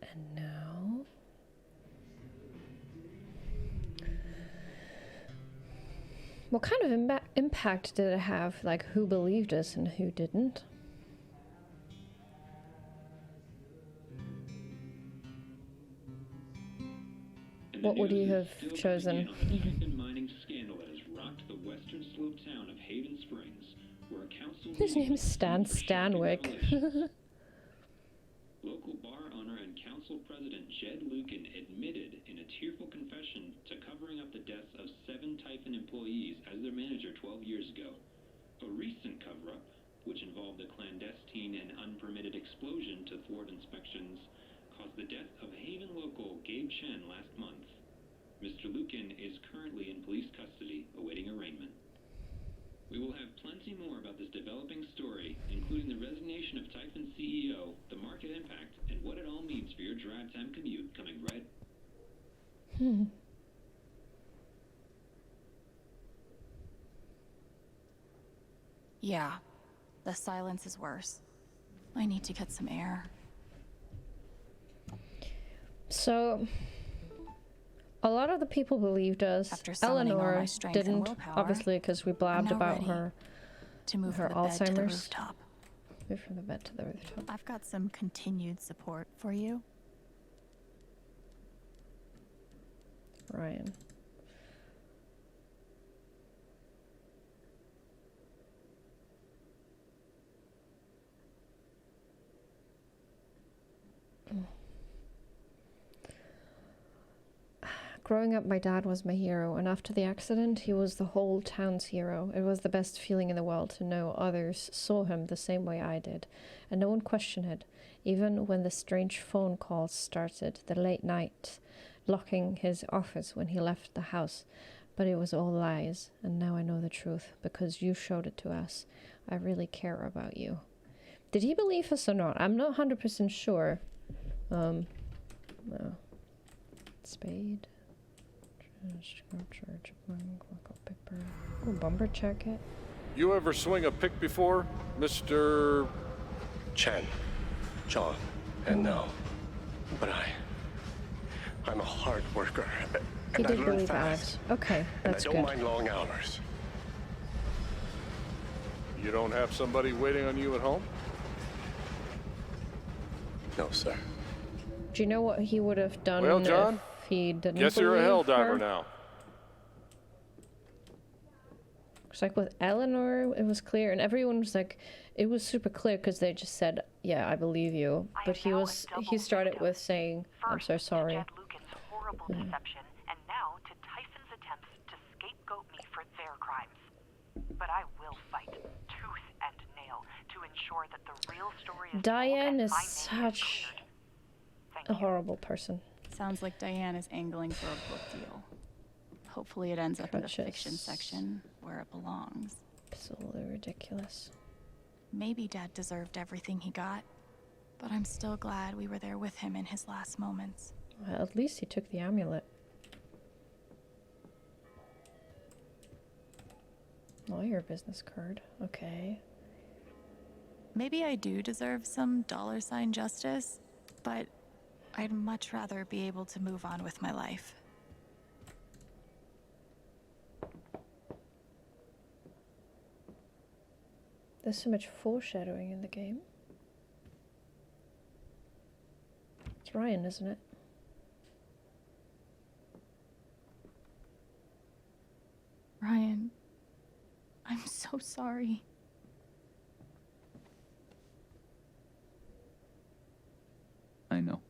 And now... What kind of impact did it have? Like, who believed us and who didn't? What would you have chosen? Mining scandal that has rocked the western slope town of Haven Springs, where a council His name is Stan Stanwyck. Local bar owner and council president Jed Lucan admitted in a tearful confession to covering up the deaths of 7 Typhon employees as their manager 12 years ago. A recent cover-up, which involved a clandestine and unpermitted explosion to thwart inspections, caused the death of Haven local Gabe Chen last month. Mr. Lucan is currently in police custody, awaiting arraignment. We will have plenty more about this developing story, including the resignation of Typhon CEO, the market impact, and what it all means for your drive time commute coming right. Yeah, the silence is worse. I need to get some air. So, a lot of the people believed us. After summoning all my Eleanor strength and didn't, willpower, obviously, because we blabbed I'm now about ready her to move her from the bed to the Alzheimer's. rooftop. Move from the bed to the rooftop. I've got some continued support for you. Ryan. Growing up, my dad was my hero, and after the accident, he was the whole town's hero. It was the best feeling in the world to know others saw him the same way I did, and no one questioned it, even when the strange phone calls started, the late night, locking his office when he left the house. But it was all lies, and now I know the truth, because you showed it to us. I really care about you. Did he believe us or not? I'm not 100% sure. No. Spade. Charge, paper. Oh, bumper jacket. You ever swing a pick before, Mr. Chen, John, and no. But I'm a hard worker. He And I did learn believe fast. Alex. Okay, that's and I don't good. mind long hours. You don't have somebody waiting on you at home? No, sir. Do you know what he would have done Well, John, if he didn't guess you're a believe hell diver her? now. It's like with Eleanor, it was clear, and everyone was like, it was super clear because they just said, "Yeah, I believe you." But he started with saying, "I'm so sorry." Jed Lucan's horrible deception, and now to Tyson's attempts to scapegoat me for their crimes. But I will fight tooth and nail to ensure that the real story is told Diane and is my name such cleared. Thank a you. horrible person. Sounds like Diane is angling for a book deal. Hopefully it ends up in the Precious. fiction section where it belongs. Absolutely ridiculous. Maybe Dad deserved everything he got, but I'm still glad we were there with him in his last moments. Well, at least he took the amulet. Lawyer business card. Okay. Maybe I do deserve some $ justice, but I'd much rather be able to move on with my life. There's so much foreshadowing in the game. It's Ryan, isn't it? Ryan, I'm so sorry. I know.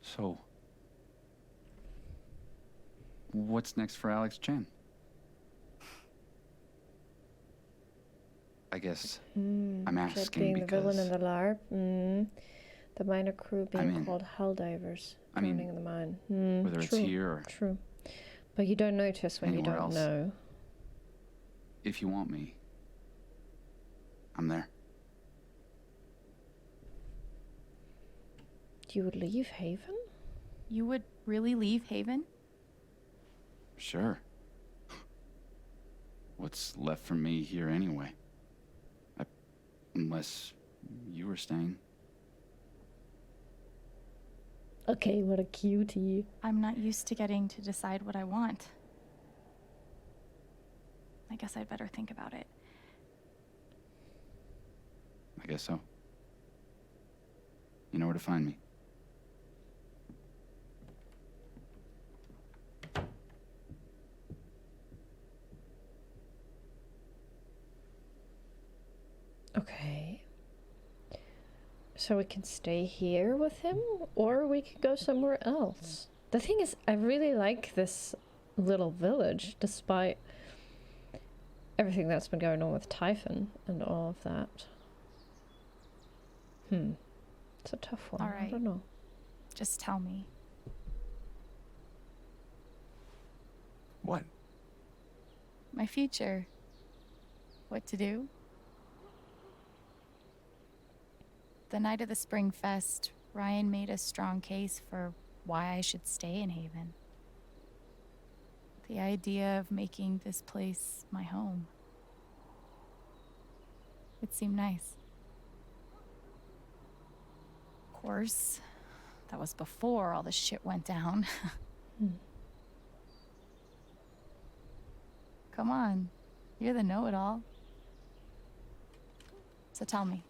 So, what's next for Alex Chen? I guess I'm Jet asking being the villain in because the LARP. The minor crew being mean- called Helldivers. I mean, Drowning in the mine. whether it's True, here or True. But you don't notice when you anywhere don't else. know. if you want me, I'm there. You would leave Haven? You would really leave Haven? Sure. what's left for me here anyway? Unless you were staying. Okay, what a cutie. I'm not used to getting to decide what I want. I guess I'd better think about it. I guess so. You know where to find me. Okay. So we can stay here with him, or we could go somewhere else. The thing is, I really like this little village, despite everything that's been going on with Typhon and all of that. It's a tough one. All I right. don't know. Just tell me. What? My future. What to do? The night of the Spring Fest, Ryan made a strong case for why I should stay in Haven. The idea of making this place my home. It seemed nice. Of course, that was before all the shit went down. Come on, you're the know-it-all. So tell me.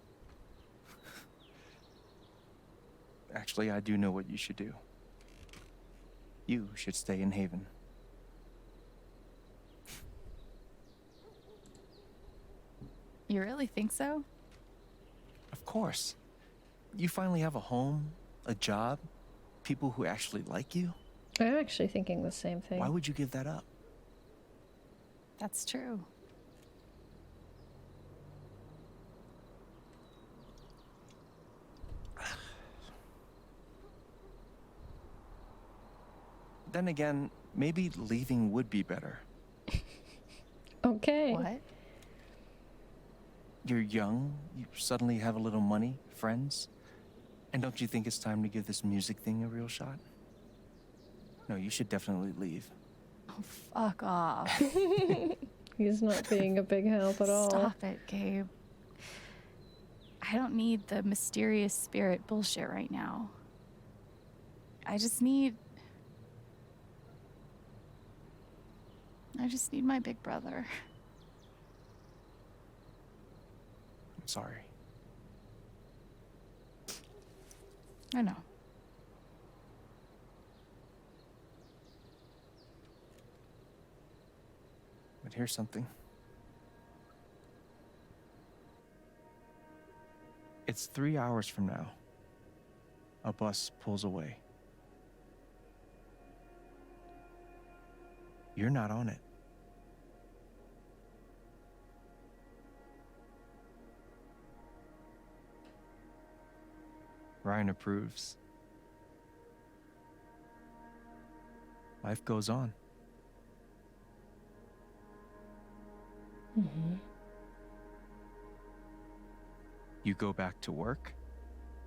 Actually, I do know what you should do. You should stay in Haven. You really think so? Of course. You finally have a home, a job, people who actually like you. I'm actually thinking the same thing. Why would you give that up? That's true. Then again, maybe leaving would be better. Okay. What? You're young, you suddenly have a little money, friends. And don't you think it's time to give this music thing a real shot? No, you should definitely leave. Oh, fuck off. He's not being a big help at all. Stop it, Gabe. I don't need the mysterious spirit bullshit right now. I just need my big brother. I'm sorry. I know. But here's something. It's 3 hours from now. A bus pulls away. You're not on it. Ryan approves. Life goes on. You go back to work.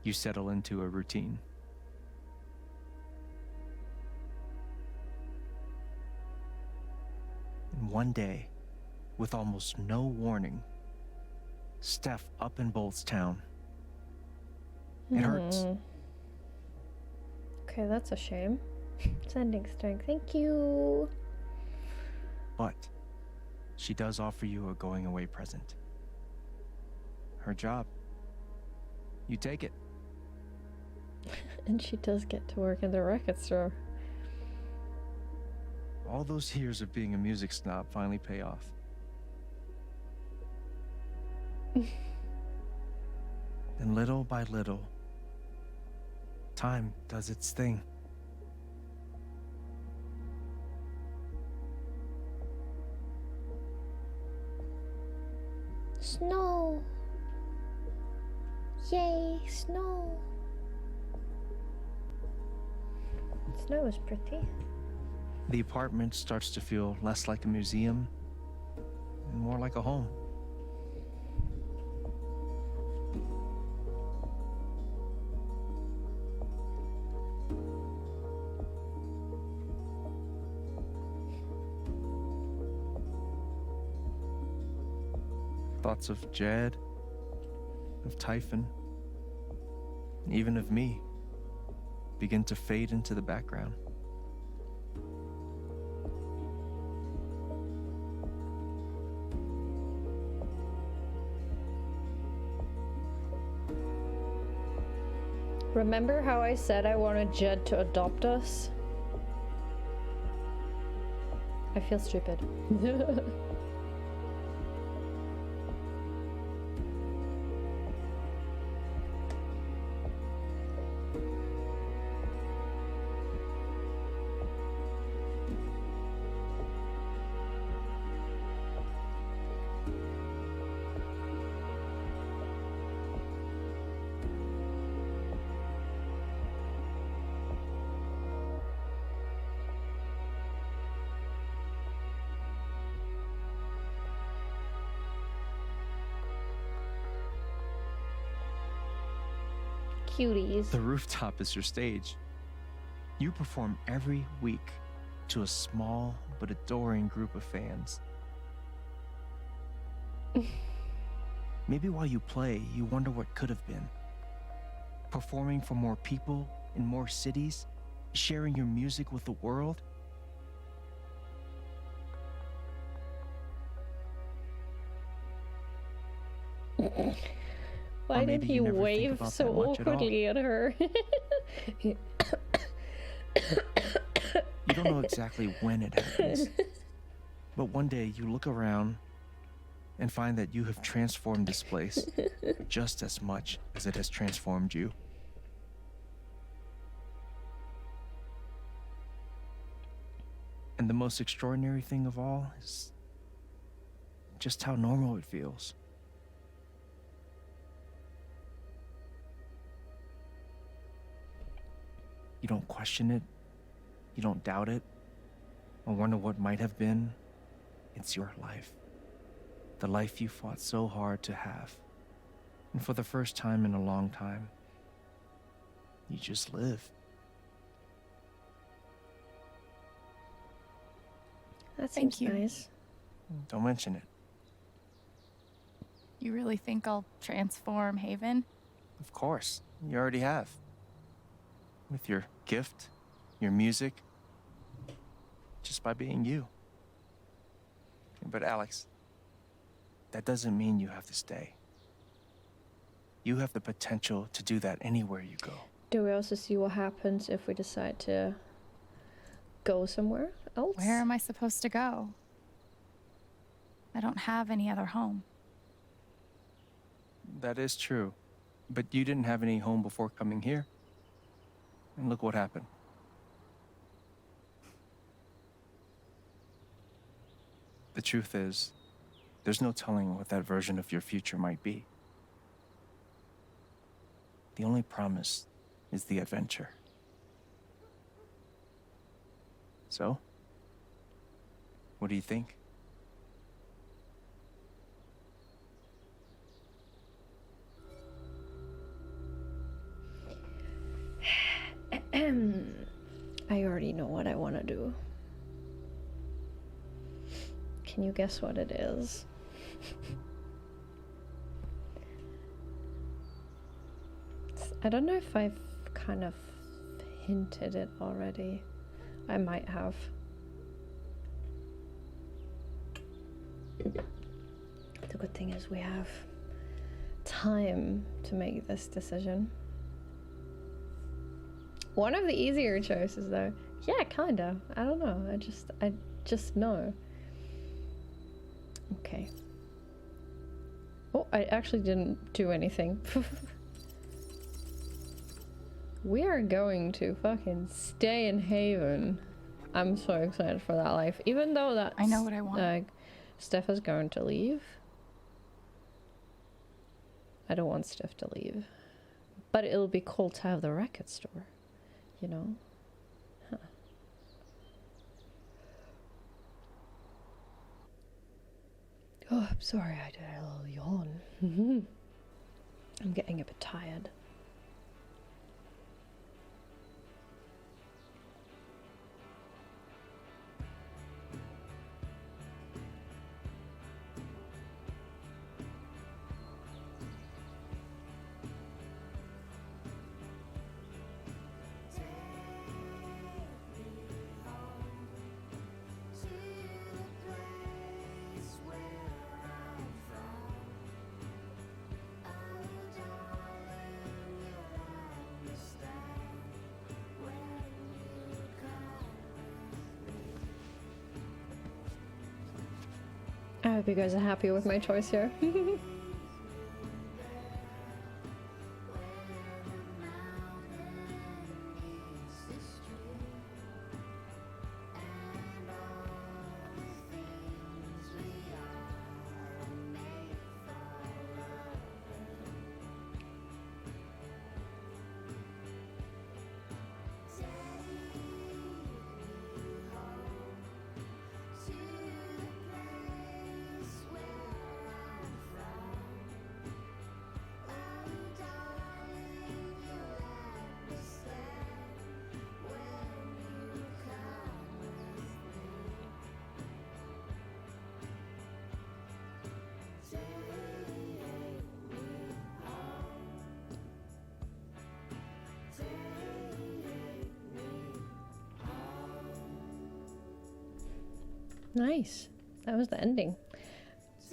You settle into a routine. And one day, with almost no warning, Steph up and bolts town. It hurts. Okay, that's a shame. Sending strength. Thank you. But she does offer you a going away present. Her job. You take it. And she does get to work in the record store. All those years of being a music snob finally pay off. And little by little, time does its thing. Snow. Yay, snow. Snow is pretty. The apartment starts to feel less like a museum and more like a home. Thoughts of Jed, of Typhon, and even of me begin to fade into the background. Remember how I said I wanted Jed to adopt us? I feel stupid. Cuties. The rooftop is your stage. You perform every week to a small but adoring group of fans. Maybe while you play, you wonder what could have been. Performing for more people in more cities, sharing your music with the world. Why did maybe he you never think wave about so that much at all. awkwardly at her? You don't know exactly when it happens. But one day you look around and find that you have transformed this place just as much as it has transformed you. And the most extraordinary thing of all is just how normal it feels. You don't question it, you don't doubt it, or wonder what might have been. It's your life. The life you fought so hard to have. And for the first time in a long time, you just live. That Thank seems you. nice. Don't mention it. You really think I'll transform Haven? Of course, you already have. With your gift, your music, just by being you. But Alex, that doesn't mean you have to stay. You have the potential to do that anywhere you go. Do we also see what happens if we decide to go somewhere else? Where am I supposed to go? I don't have any other home. That is true. But you didn't have any home before coming here. And look what happened. The truth is, there's no telling what that version of your future might be. The only promise is the adventure. So, what do you think? I already know what I want to do. Can you guess what it is? I don't know if I've kind of hinted it already. I might have. The good thing is we have time to make this decision. One of the easier choices though. Yeah, kinda. I don't know. I just know. Okay. Oh, I actually didn't do anything. We are going to fucking stay in Haven. I'm so excited for that life. Even though that I know what I want. Steph is going to leave. I don't want Steph to leave. But it'll be cool to have the record store. You know? Huh. Oh, I'm sorry, I did a little yawn. I'm getting a bit tired. I hope you guys are happy with my choice here. Nice. That was the ending.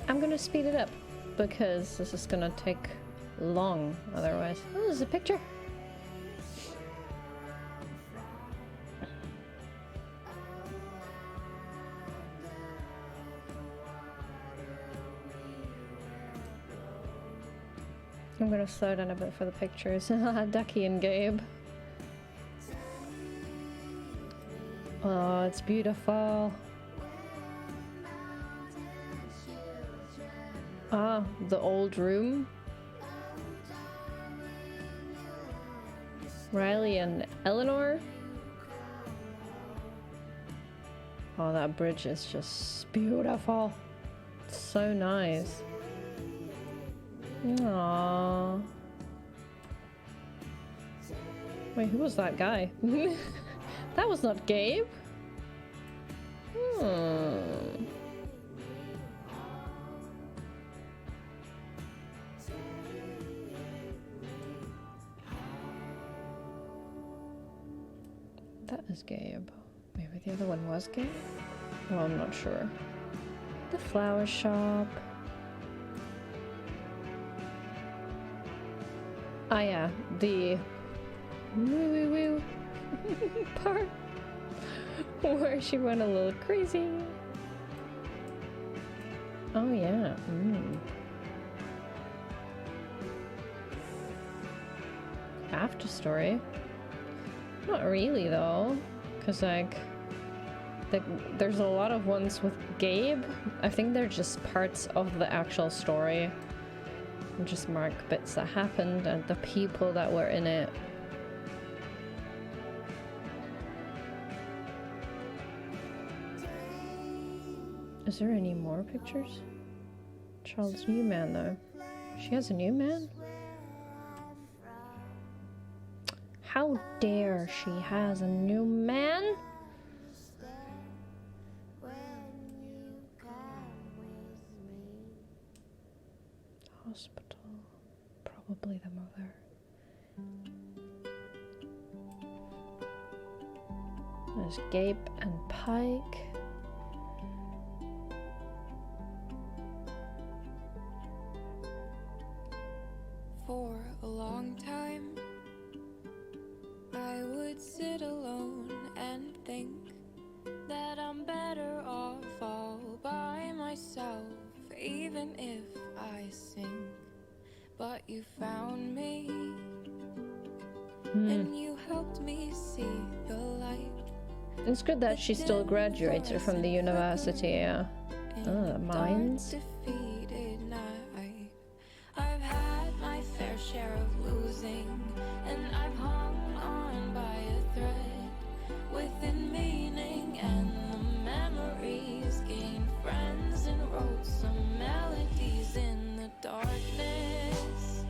I'm gonna speed it up because this is gonna take long otherwise. Oh, there's a picture. I'm gonna slow down a bit for the pictures. Ducky and Gabe. Oh, it's beautiful. Ah, the old room. Riley and Eleanor. Oh, that bridge is just beautiful. It's so nice. Aww. Wait, who was that guy? That was not Gabe. That is Gabe. Maybe the other one was Gabe? Well, I'm not sure. The flower shop. Ah yeah, the woo woo woo part where she went a little crazy. Oh yeah. After story. Not really though, because like there's a lot of ones with Gabe. I think they're just parts of the actual story. And just mark bits that happened and the people that were in it. Is there any more pictures? Charles' new man though. She has a new man? How dare she has a new man? Hospital. Probably the mother. There's Gabe and Pike. For a long time, I would sit alone and think that I'm better off all by myself, even if I sink. But you found me, and you helped me see the light. It's good that she still graduated from the university, yeah. Oh, the mines. I've had my fair share of losing, and I've hung on by a thread within meaning, and the memories gained friends and wrote some melodies in the darkness.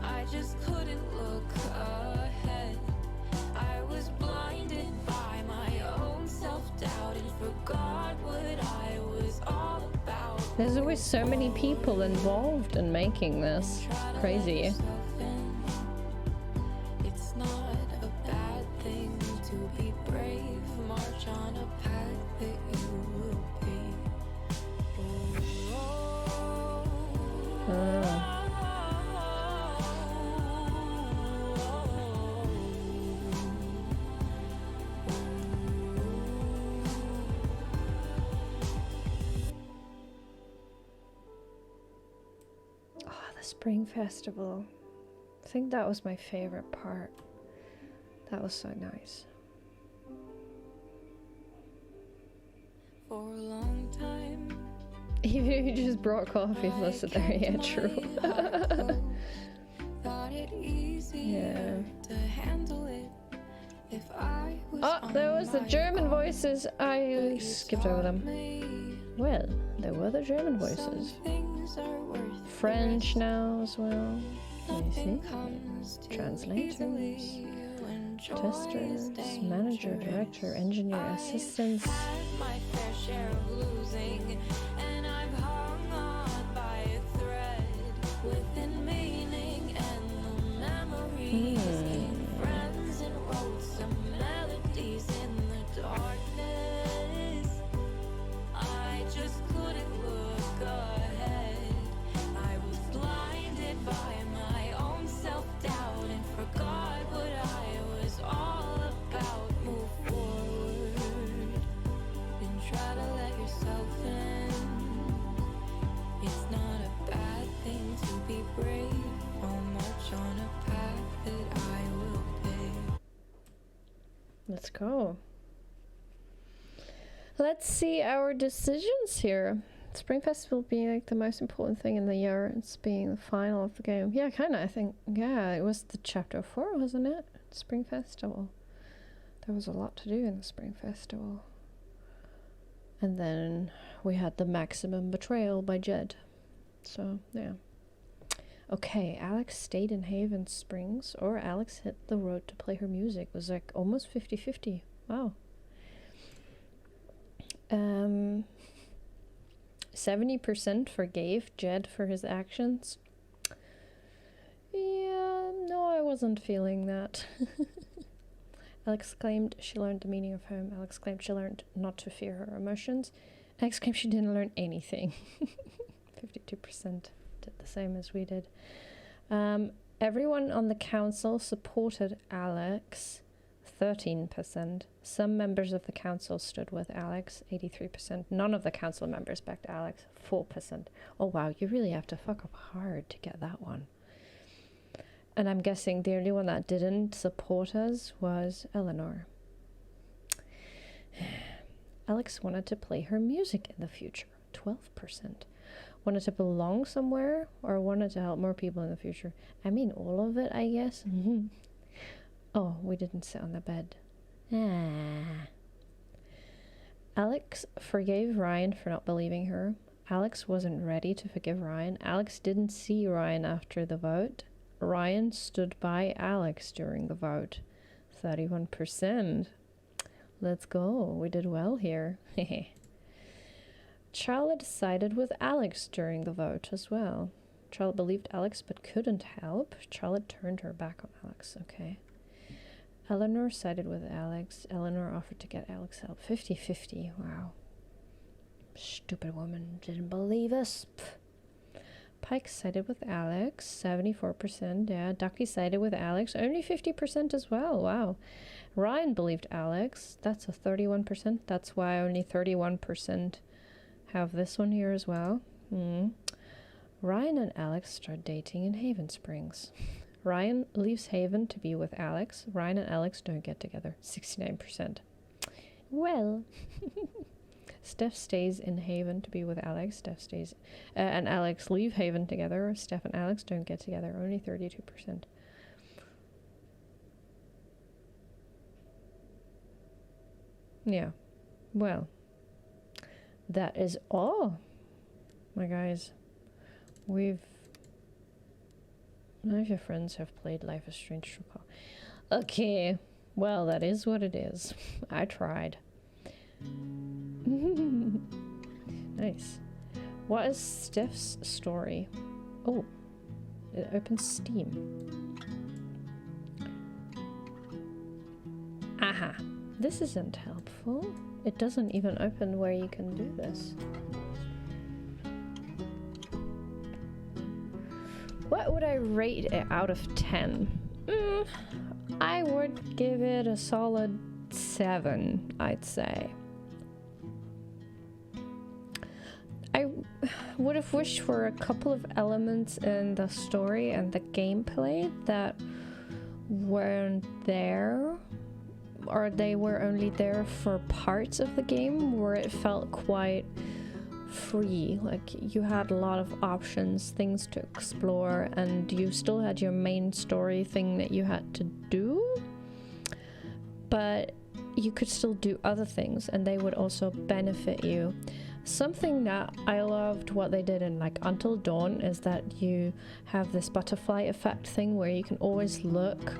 I just couldn't look ahead. I was blinded by my own self-doubt and forgot what I was all about. There's always so many people involved in making this. It's crazy. It's not a bad thing to be brave. March on a path that you will be. Spring Festival. I think that was my favorite part. That was so nice. For a long time. Even if you just brought coffee, let's sit there. Yeah, true. Thought it easier to handle it if I was Oh, there was the German voices. I skipped over them. Well, there were the German voices. French now as well. Let me see. Translators, testers, manager, director, engineer, assistants. My fair share of losing, and I've hung on by a thread within meaning and the memories. Gained friends and wrote some melodies in the darkness. I just couldn't look ahead. I was blinded by my own self-doubt and forgot what I was all about. Move forward and try to let yourself in. It's not a bad thing to be brave. I'll march on a path that I will pave. Let's go. Let's see our decisions here. Spring Festival being like the most important thing in the year. It's being the final of the game. Yeah, kind of, I think. Yeah, it was the chapter 4, wasn't it? Spring Festival. There was a lot to do in the Spring Festival. And then we had the maximum betrayal by Jed. So, yeah. Okay, Alex stayed in Haven Springs, or Alex hit the road to play her music. It was like almost 50-50. Wow. 70% forgave Jed for his actions. Yeah, no, I wasn't feeling that. Alex claimed she learned the meaning of home. Alex claimed she learned not to fear her emotions. Alex claimed she didn't learn anything. 52% did the same as we did. Everyone on the council supported Alex. 13%. Some members of the council stood with Alex, 83%. None of the council members backed Alex, 4%. Oh wow, you really have to fuck up hard to get that one. And I'm guessing the only one that didn't support us was Eleanor. Alex wanted to play her music in the future, 12%. Wanted to belong somewhere, or wanted to help more people in the future. I mean, all of it, I guess. Oh, we didn't sit on the bed. Alex forgave Ryan for not believing her. Alex wasn't ready to forgive Ryan. Alex didn't see Ryan after the vote. Ryan stood by Alex during the vote. 31%. Let's go. We did well here. Charlotte sided with Alex during the vote as well. Charlotte believed Alex but couldn't help. Charlotte turned her back on Alex. Okay. Eleanor sided with Alex. Eleanor offered to get Alex help. 50-50. Wow. Stupid woman. Didn't believe us. Pff. Pike sided with Alex. 74%. Yeah. Ducky sided with Alex. Only 50% as well. Wow. Ryan believed Alex. That's a 31%. That's why only 31% have this one here as well. Ryan and Alex start dating in Haven Springs. Ryan leaves Haven to be with Alex. Ryan and Alex don't get together. 69%. Well. Steph stays in Haven to be with Alex. Steph stays... and Alex leave Haven together. Steph and Alex don't get together. Only 32%. Yeah. Well. That is all. My guys. None of your friends have played Life is Strange True Call. Okay, well, that is what it is. I tried. Nice. What is Steph's story? Oh, it opens Steam. Aha, this isn't helpful. It doesn't even open where you can do this. What would I rate it out of 10? I would give it a solid 7, I'd say. would have wished for a couple of elements in the story and the gameplay that weren't there, or they were only there for parts of the game where it felt quite free. Like you had a lot of options, things to explore, and you still had your main story thing that you had to do, but you could still do other things and they would also benefit you. Something that I loved what they did in like Until Dawn is that you have this butterfly effect thing where you can always look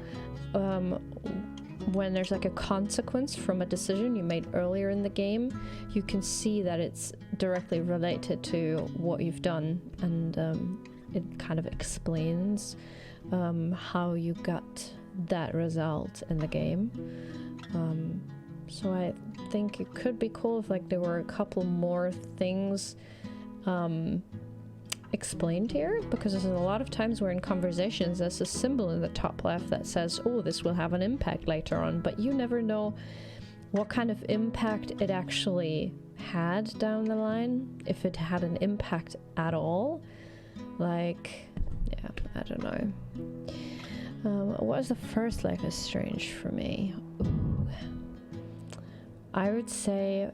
when there's like a consequence from a decision you made earlier in the game. You can see that it's directly related to what you've done, and it kind of explains how you got that result in the game. So I think it could be cool if like there were a couple more things explained here, because there's a lot of times where in conversations there's a symbol in the top left that says, oh, this will have an impact later on, but you never know what kind of impact it actually had down the line, if it had an impact at all. Like, yeah, I don't know. What was the first Life is Strange for me? Ooh. I would say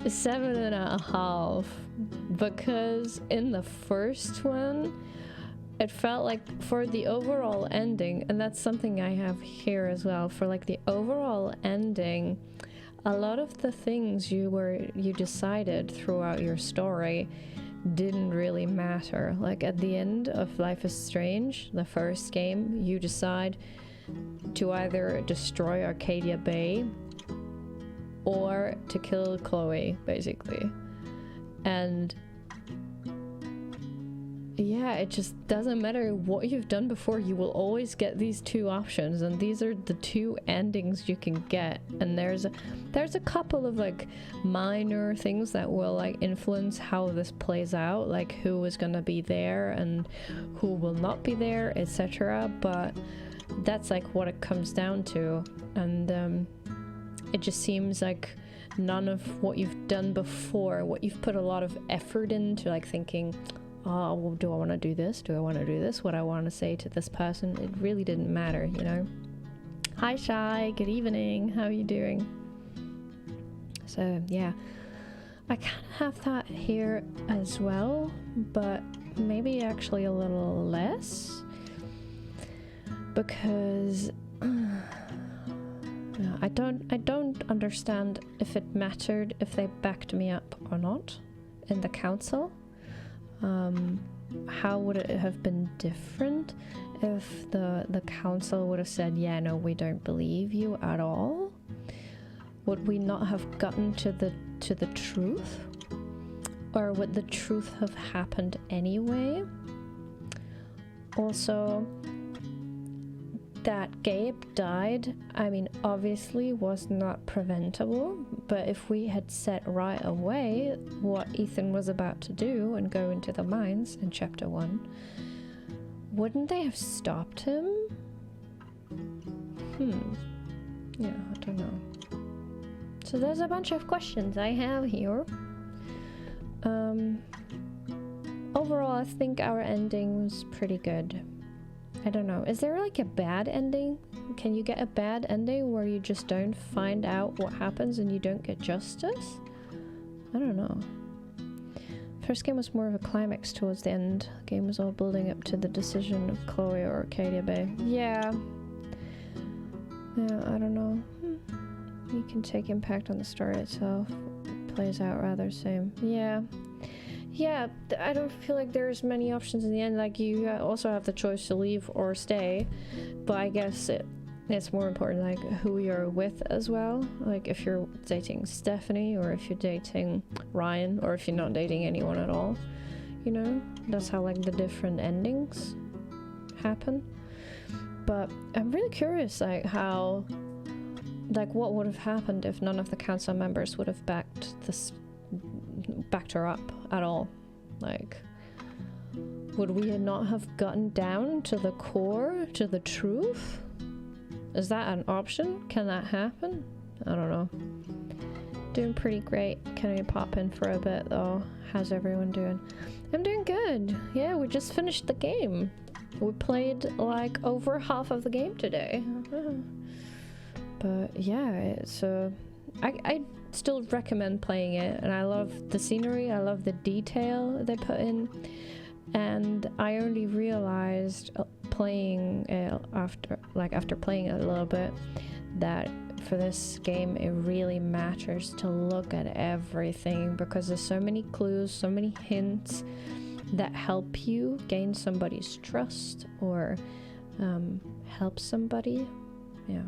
7.5, because in the first one it felt like for the overall ending, and that's something I have here as well, for like the overall ending, a lot of the things you decided throughout your story didn't really matter. Like at the end of Life is Strange, the first game, you decide to either destroy Arcadia Bay or to kill Chloe, basically. And yeah, it just doesn't matter what you've done before, you will always get these two options, and these are the two endings you can get. And there's a couple of like minor things that will like influence how this plays out, like who is gonna be there and who will not be there, etc. But that's like what it comes down to, and it just seems like none of what you've done before, what you've put a lot of effort into, like thinking, oh, well, do I want to do this? Do I want to do this? What I want to say to this person? It really didn't matter, you know? Hi, Shy. Good evening. How are you doing? So, yeah. I kind of have that here as well, but maybe actually a little less. Because I don't understand if it mattered if they backed me up or not in the council. How would it have been different if the council would have said, yeah, no, we don't believe you at all? Would we not have gotten to the truth? Or would the truth have happened anyway? Also, that Gabe died, I mean, obviously was not preventable, but if we had said right away what Ethan was about to do and go into the mines in chapter 1, wouldn't they have stopped him? Yeah, I don't know. So there's a bunch of questions I have here. Overall, I think our ending was pretty good. I don't know. Is there like a bad ending? Can you get a bad ending where you just don't find out what happens and you don't get justice? I don't know. First game was more of a climax towards the end. The game was all building up to the decision of Chloe or Arcadia Bay. Yeah. Yeah, I don't know. You can take impact on the story itself. It plays out rather same. Yeah. Yeah, I don't feel like there's many options in the end. Like, you also have the choice to leave or stay, but I guess it's more important, like, who you're with as well. Like, if you're dating Stephanie, or if you're dating Ryan, or if you're not dating anyone at all, you know? That's how, like, the different endings happen. But I'm really curious, like, how, like, what would have happened if none of the council members would have backed her up at all. Like, would we not have gotten down to the core, to the truth? Is that an option? Can that happen? I don't know. doing pretty great. Can we pop in for a bit though? How's everyone doing? I'm doing good. Yeah, we just finished the game. We played like over half of the game today. But yeah, it's I still recommend playing it, and I love the scenery, I love the detail they put in, and I only realized playing after playing it a little bit that for this game it really matters to look at everything, because there's so many clues, so many hints that help you gain somebody's trust or help somebody. Yeah,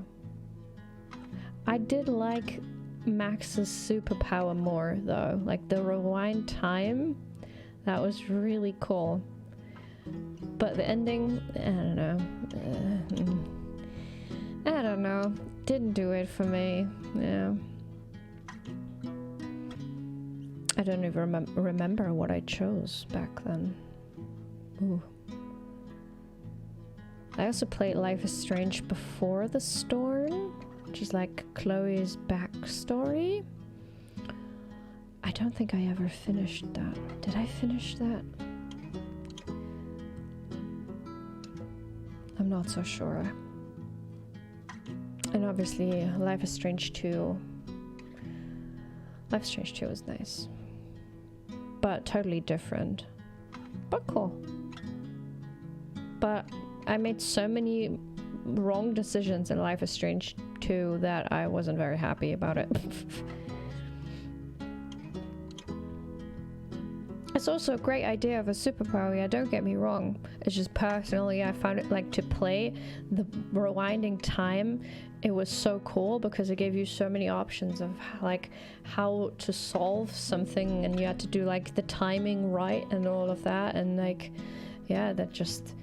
I did like Max's superpower more though, like the rewind time. That was really cool. But the ending, I don't know, didn't do it for me. Yeah, I don't even remember what I chose back then. Ooh. I also played Life is Strange Before the Storm, which is like Chloe's backstory. I don't think I ever finished that. Did I finish that? I'm not so sure. And obviously Life is Strange 2. Life is Strange 2 was nice. But totally different. But cool. But I made so many wrong decisions in Life is Strange 2 that I wasn't very happy about it. It's also a great idea of a superpower, yeah, don't get me wrong. It's just personally I found it, like, to play the rewinding time, it was so cool because it gave you so many options of like how to solve something, and you had to do like the timing right and all of that, and like, yeah, that just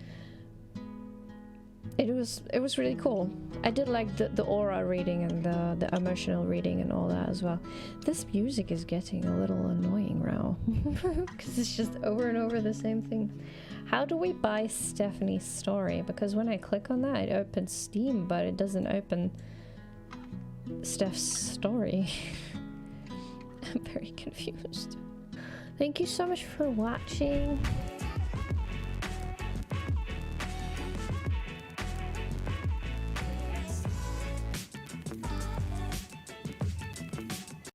it was really cool. I did like the aura reading and the emotional reading and all that as well. This music is getting a little annoying now because it's just over and over the same thing. How do we buy Stephanie's story? Because when I click on that, it opens Steam, but it doesn't open Steph's story. I'm very confused. Thank you so much for watching.